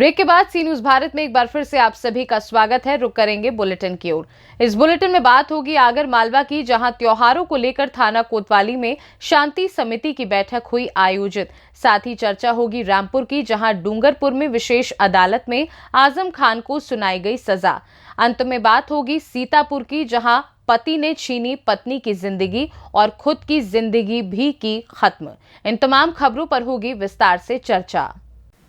Break के बाद सी news Bharat में एक बार फिर से आप सभी का स्वागत है। रुक करेंगे बुलेटिन की ओर। इस बुलेटिन में बात होगी आगर मालवा की, जहां त्योहारों को लेकर थाना कोतवाली में शांति समिति की बैठक हुई आयोजित। साथ ही चर्चा होगी रामपुर की, जहां डूंगरपुर में विशेष अदालत में आजम खान को सुनाई गई सजा। अंत में बात होगी सीतापुर की, जहां पति ने छीनी पत्नी की जिंदगी और खुद की जिंदगी भी की खत्म। इन तमाम खबरों पर होगी विस्तार से चर्चा।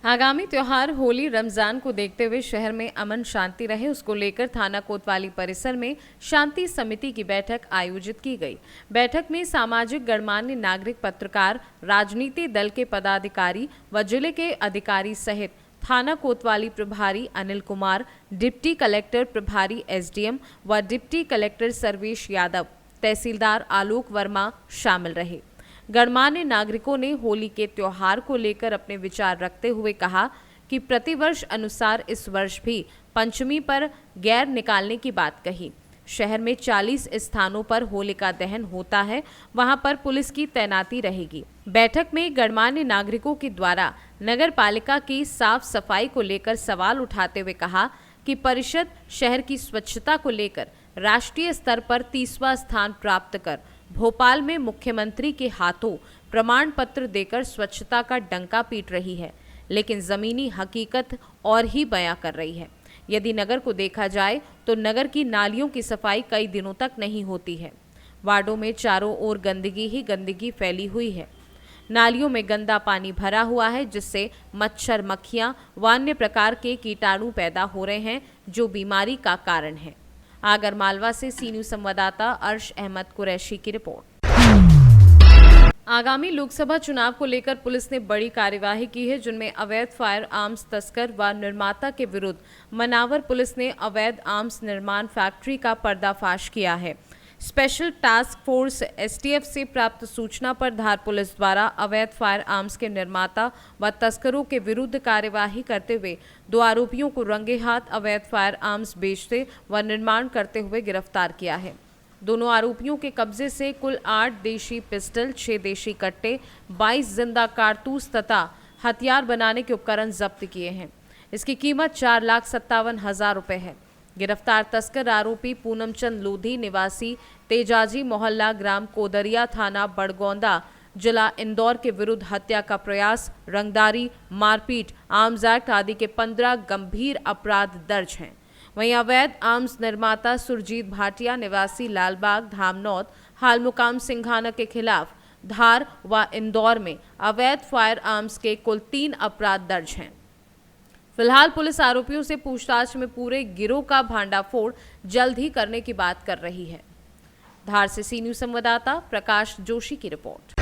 आगामी त्योहार होली रमजान को देखते हुए शहर में अमन शांति रहे, उसको लेकर थाना कोतवाली परिसर में शांति समिति की बैठक आयोजित की गई। बैठक में सामाजिक गणमान्य नागरिक, पत्रकार, राजनीति दल के पदाधिकारी व जिले के अधिकारी सहित थाना कोतवाली प्रभारी अनिल कुमार, डिप्टी कलेक्टर प्रभारी एसडीएम व डिप्टी कलेक्टर सर्वेश यादव, तहसीलदार आलोक वर्मा शामिल रहे। गणमान्य नागरिकों ने होली के त्योहार को लेकर अपने विचार रखते हुए कहा कि प्रतिवर्ष अनुसार इस वर्ष भी पंचमी पर गैर निकालने की बात कही। शहर में 40 स्थानों पर होलिका दहन होता है, वहां पर पुलिस की तैनाती रहेगी। बैठक में गणमान्य नागरिकों के द्वारा नगर पालिका की साफ सफाई को लेकर सवाल उठाते हुए कहा कि परिषद शहर की स्वच्छता को लेकर राष्ट्रीय स्तर पर 30वां स्थान प्राप्त कर भोपाल में मुख्यमंत्री के हाथों प्रमाण पत्र देकर स्वच्छता का डंका पीट रही है, लेकिन जमीनी हकीकत और ही बयां कर रही है। यदि नगर को देखा जाए तो नगर की नालियों की सफाई कई दिनों तक नहीं होती है। वार्डों में चारों ओर गंदगी ही गंदगी फैली हुई है। नालियों में गंदा पानी भरा हुआ है, जिससे मच्छर, मक्खियां व अन्य प्रकार के कीटाणु पैदा हो रहे हैं, जो बीमारी का कारण है। आगर मालवा से सी न्यूज संवाददाता अर्श अहमद कुरैशी की रिपोर्ट। आगामी लोकसभा चुनाव को लेकर पुलिस ने बड़ी कार्यवाही की है, जिनमें अवैध फायर आर्म्स तस्कर व निर्माता के विरुद्ध मनावर पुलिस ने अवैध आर्म्स निर्माण फैक्ट्री का पर्दाफाश किया है। स्पेशल टास्क फोर्स एसटीएफ से प्राप्त सूचना पर धार पुलिस द्वारा अवैध फायर आर्म्स के निर्माता व तस्करों के विरुद्ध कार्यवाही करते हुए 2 आरोपियों को रंगे हाथ अवैध फायर आर्म्स बेचते व निर्माण करते हुए गिरफ्तार किया है। दोनों आरोपियों के कब्जे से कुल 8 देशी पिस्टल, 6 देशी कट्टे, 22 जिंदा कारतूस तथा हथियार बनाने के उपकरण जब्त किए हैं। इसकी कीमत 4,57,000 रुपये है। गिरफ्तार तस्कर आरोपी पूनमचंद लोधी निवासी तेजाजी मोहल्ला, ग्राम कोदरिया, थाना बड़गौंदा, जिला इंदौर के विरुद्ध हत्या का प्रयास, रंगदारी, मारपीट, आर्म्स एक्ट आदि के 15 गंभीर अपराध दर्ज हैं। वहीं अवैध आर्म्स निर्माता सुरजीत भाटिया निवासी लालबाग, धामनौद, हाल मुकाम सिंघाना के खिलाफ धार व इंदौर में अवैध फायर आर्म्स के कुल 3 अपराध दर्ज हैं। फिलहाल पुलिस आरोपियों से पूछताछ में पूरे गिरोह का भांडाफोड़ जल्द ही करने की बात कर रही है। धार से सी न्यूज संवाददाता प्रकाश जोशी की रिपोर्ट।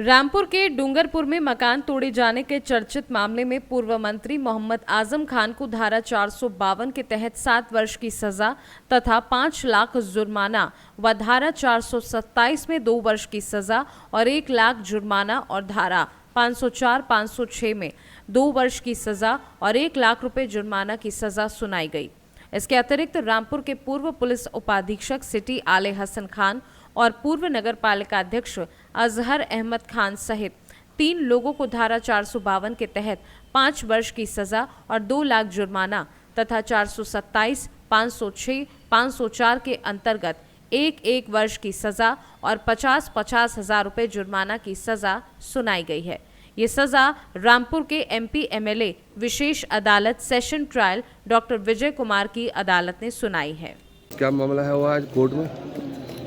रामपुर के डूंगरपुर में मकान तोड़े जाने के चर्चित मामले में पूर्व मंत्री मोहम्मद आजम खान को धारा 452 के तहत 7 वर्ष की सजा तथा 5 लाख जुर्माना व धारा 427 में 2 वर्ष की सजा और 1 लाख जुर्माना और धारा 504-506 में 2 वर्ष की सजा और 1 लाख रुपए जुर्माना की सजा सुनाई गई। इसके अतिरिक्त रामपुर के पूर्व पुलिस उपाधीक्षक सिटी आले हसन खान और पूर्व नगर पालिका अध्यक्ष अजहर अहमद खान सहित 3 लोगों को धारा 452 के तहत 5 वर्ष की सजा और 2 लाख जुर्माना तथा 427, 506, 504 के अंतर्गत 1 वर्ष की सजा और 50 हजार रुपए जुर्माना की सजा सुनाई गई है। ये सजा रामपुर के एमपी एमएलए विशेष अदालत session trial doctor Vijay Kumar की अदालत ने सुनाई है। क्या मामला है वो आज कोर्ट में?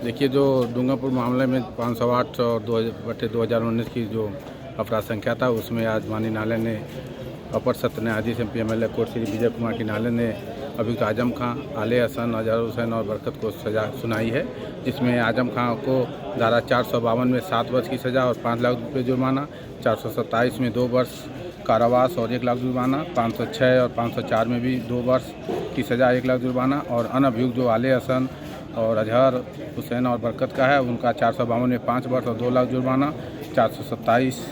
देखिए, जो डूंगरपुर मामले में 508 और 2019 की जो अपराध संख्या था, उसमें आज माननीय न्यायालय ने अपर सत्र न्यायाधीश MP MLA court Shri Vijay Kumar की न्यायालय ने अभियुक्त आजम खां, आले हसन, अजहर हुसैन और बरकत को सज़ा सुनाई है, जिसमें आजम खां को धारा 452 में 7 वर्ष की सज़ा और 5 लाख रुपये जुर्माना, 427 में 2 वर्ष कारावास और 1 लाख जुर्माना, 506 और 504 में भी 2 वर्ष की सज़ा, 1 लाख जुर्माना और अन्य अभियुक्त जो आले हसन और अजहर हुसैन और बरकत का है, उनका 452 में 5 वर्ष और 2 लाख जुर्माना, 427,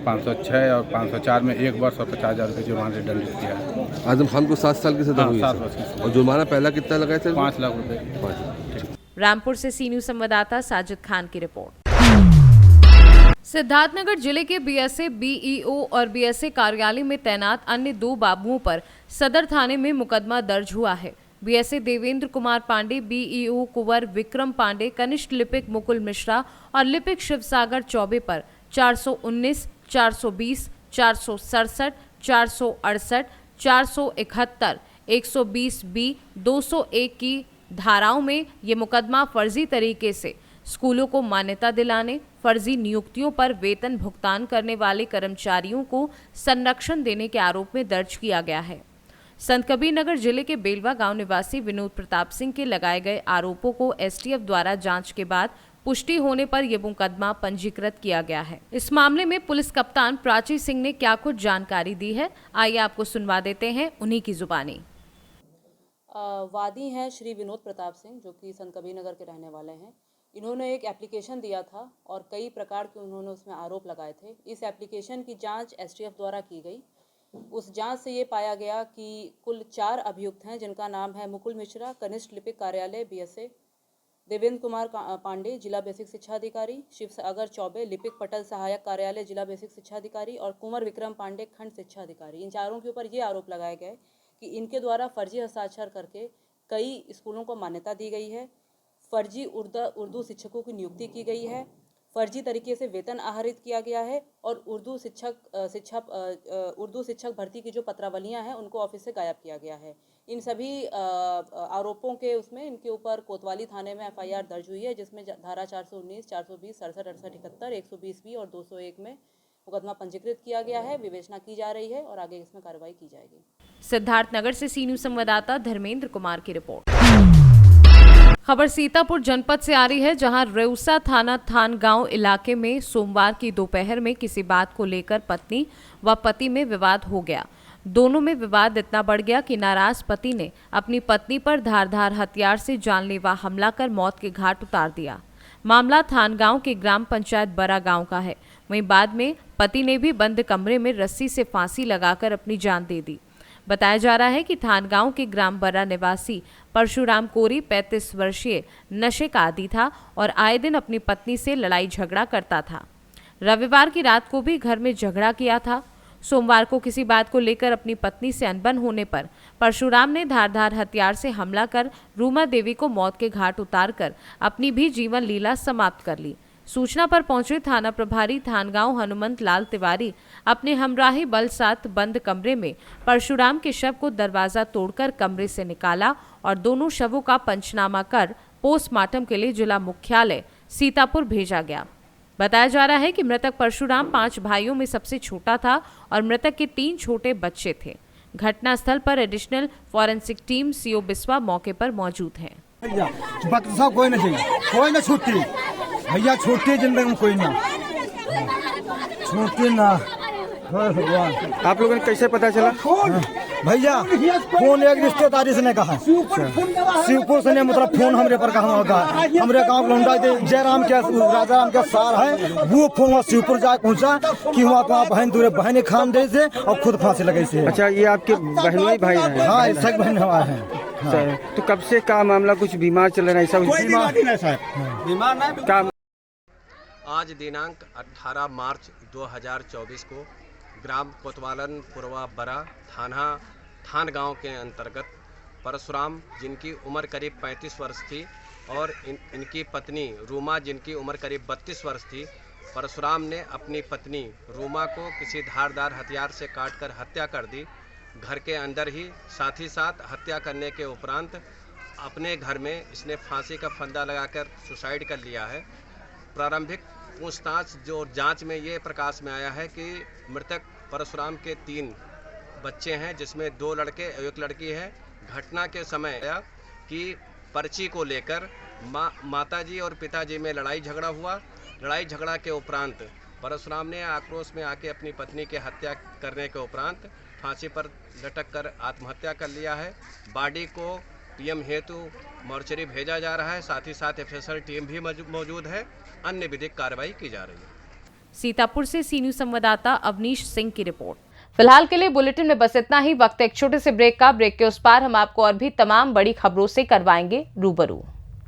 506 और 504 में 1 वर्ष और 50,000 रुपये जुर्माना से दंडित किया है। आजम खान को 7 साल की सजा हुई है। 7 वर्ष की और जुर्माना पहला कितना लगाए थे? 5 लाख रुपये। रामपुर से सी न्यूज संवाददाता साजिद खान की रिपोर्ट। सिद्धार्थनगर जिले के बीएसए बीईओ और बीएसए कार्यालय में तैनात अन्य 2 बाबुओं पर सदर थाने में मुकदमा दर्ज हुआ है। बीएसए देवेंद्र कुमार पांडे, बीईओ कुंवर विक्रम पांडे, कनिष्ठ लिपिक मुकुल मिश्रा और लिपिक शिवसागर चौबे पर 419, 420, 467, 468, 471, 120B, 201 की धाराओं में ये मुकदमा फर्जी तरीके से स्कूलों को मान्यता दिलाने, फर्जी नियुक्तियों पर वेतन भुगतान करने वाले कर्मचारियों को संरक्षण देने के आरोप में दर्ज किया गया है। संत कबीर नगर जिले के बेलवा गांव निवासी विनोद प्रताप सिंह के लगाए गए आरोपों को एसटीएफ द्वारा जांच के बाद पुष्टि होने पर यह मुकदमा पंजीकृत किया गया है। इस मामले में पुलिस कप्तान प्राची सिंह ने क्या कुछ जानकारी दी है, आइए आपको सुनवा देते हैं उन्हीं की जुबानी। वादी हैं श्री विनोद प्रताप सिंह, जो कि संत कबीर नगर के रहने वाले हैं। इन्होंने एक एप्लीकेशन दिया था और कई प्रकार के उन्होंने उसमें आरोप लगाए थे। इस एप्लीकेशन की जांच एसटीएफ द्वारा की गई। उस जांच से ये पाया गया कि कुल 4 अभियुक्त हैं, जिनका नाम है मुकुल मिश्रा, कनिष्ठ लिपिक कार्यालय बीएसए, देवेंद्र कुमार पांडे, जिला बेसिक शिक्षा अधिकारी, शिवसागर चौबे, लिपिक पटल सहायक कार्यालय, जिला बेसिक शिक्षा अधिकारी, और कुंवर विक्रम पांडे, खंड शिक्षा अधिकारी। इन चारों के ऊपर ये आरोप लगाए गए कि इनके द्वारा फर्जी हस्ताक्षर करके कई स्कूलों को मान्यता दी गई है, फर्जी उर्दू शिक्षकों की नियुक्ति की गई है, फर्जी तरीके से वेतन आहरित किया गया है, और उर्दू शिक्षक भर्ती की जो पत्रावलियां हैं उनको ऑफिस से गायब किया गया है। इन सभी आरोपों के उसमें इनके ऊपर कोतवाली थाने में एफआईआर दर्ज हुई है, जिसमें धारा 419, 420, 67, 68, 71, 120B और 201 में मुकदमा पंजीकृत किया गया है। विवेचना की जा रही है और आगे इसमें कार्रवाई की जाएगी। सिद्धार्थनगर से सी न्यूज संवाददाता धर्मेंद्र कुमार की रिपोर्ट। खबर सीतापुर जनपद से आ रही है, जहां रेउसा थाना थानगांव इलाके में सोमवार की दोपहर में किसी बात को लेकर पत्नी व पति में विवाद हो गया। दोनों में विवाद इतना बढ़ गया कि नाराज पति ने अपनी पत्नी पर धारदार हथियार से जानलेवा हमला कर मौत के घाट उतार दिया। मामला थानगांव के ग्राम पंचायत बड़ा गांव का है। वहीं बाद में पति ने भी बंद कमरे में रस्सी से फांसी लगाकर अपनी जान दे दी। बताया जा रहा है कि थानगांव के ग्राम बरा निवासी परशुराम कोरी 35 वर्षीय नशे का आदी था और आए दिन अपनी पत्नी से लड़ाई झगड़ा करता था। रविवार की रात को भी घर में झगड़ा किया था। सोमवार को किसी बात को लेकर अपनी पत्नी से अनबन होने पर परशुराम ने धारदार हथियार से हमला कर रूमा देवी को मौत के घाट उतारकर अपनी भी जीवन लीला समाप्त कर ली। सूचना पर पहुंचे थाना प्रभारी थानगांव हनुमंत लाल तिवारी अपने हमराही बल साथ बंद कमरे में परशुराम के शव को दरवाजा तोड़कर कमरे से निकाला और दोनों शवों का पंचनामा कर पोस्टमार्टम के लिए जिला मुख्यालय सीतापुर भेजा गया। बताया जा रहा है कि मृतक परशुराम 5 भाइयों में सबसे छोटा था और मृतक के 3 छोटे बच्चे थे। घटनास्थल पर additional forensic team CO Biswa मौके पर मौजूद है। कोई ना छूटी भैया, छूटी जिंदगी में कोई ना छूटी ना। आप लोगों ने कैसे पता चला? भैया फोन एक रिश्तेदारी से ने कहा, शिवपुर से ने मतलब फोन हमरे पर कहा होगा। हमरे गांव लौंडा जयराम के राजा राम के सार है, वो फोन शिवपुर जाके पहुंचा कि वहाँ वहाँ बहन दूर बहन खान दे से और खुद फांसी लगे से। अच्छा, ये आपके बहनोई भाई हैं? हाँ, सग बहन हमारे हैं। हाँ। तो कब से का मामला कुछ बीमार चल रहा है? ऐसा बीमार नहीं। आज दिनांक 18 मार्च 2024 को ग्राम कोतवालन पुरवा बरा थानगांव के अंतर्गत परशुराम, जिनकी उम्र करीब 35 वर्ष थी, और इनकी पत्नी रूमा, जिनकी उम्र करीब 32 वर्ष थी। परशुराम ने अपनी पत्नी रूमा को किसी धारदार हथियार से काटकर हत्या कर दी घर के अंदर ही। साथ ही साथ हत्या करने के उपरांत अपने घर में इसने फांसी का फंदा लगाकर सुसाइड कर लिया है। प्रारंभिक पूछताछ जो जांच में ये प्रकाश में आया है कि मृतक परशुराम के 3 बच्चे हैं, जिसमें 2 लड़के और 1 लड़की है। घटना के समय आया कि पर्ची को लेकर माताजी और पिताजी में लड़ाई झगड़ा हुआ। लड़ाई झगड़ा के उपरांत परशुराम ने आक्रोश में आके अपनी पत्नी की हत्या करने के उपरांत फांसी पर लटक कर आत्महत्या कर लिया है। बॉडी को पीएम हेतु मोर्चरी भेजा जा रहा है। साथ ही साथ एफएसएल टीम भी मौजूद है। अन्य विधिक कार्रवाई की जा रही है। सीतापुर से सी न्यूज संवाददाता अवनीश सिंह की रिपोर्ट। फिलहाल के लिए बुलेटिन में बस इतना ही। वक्त एक छोटे से ब्रेक का। ब्रेक के उस पार हम आपको और भी तमाम बड़ी खबरों से करवाएंगे रूबरू।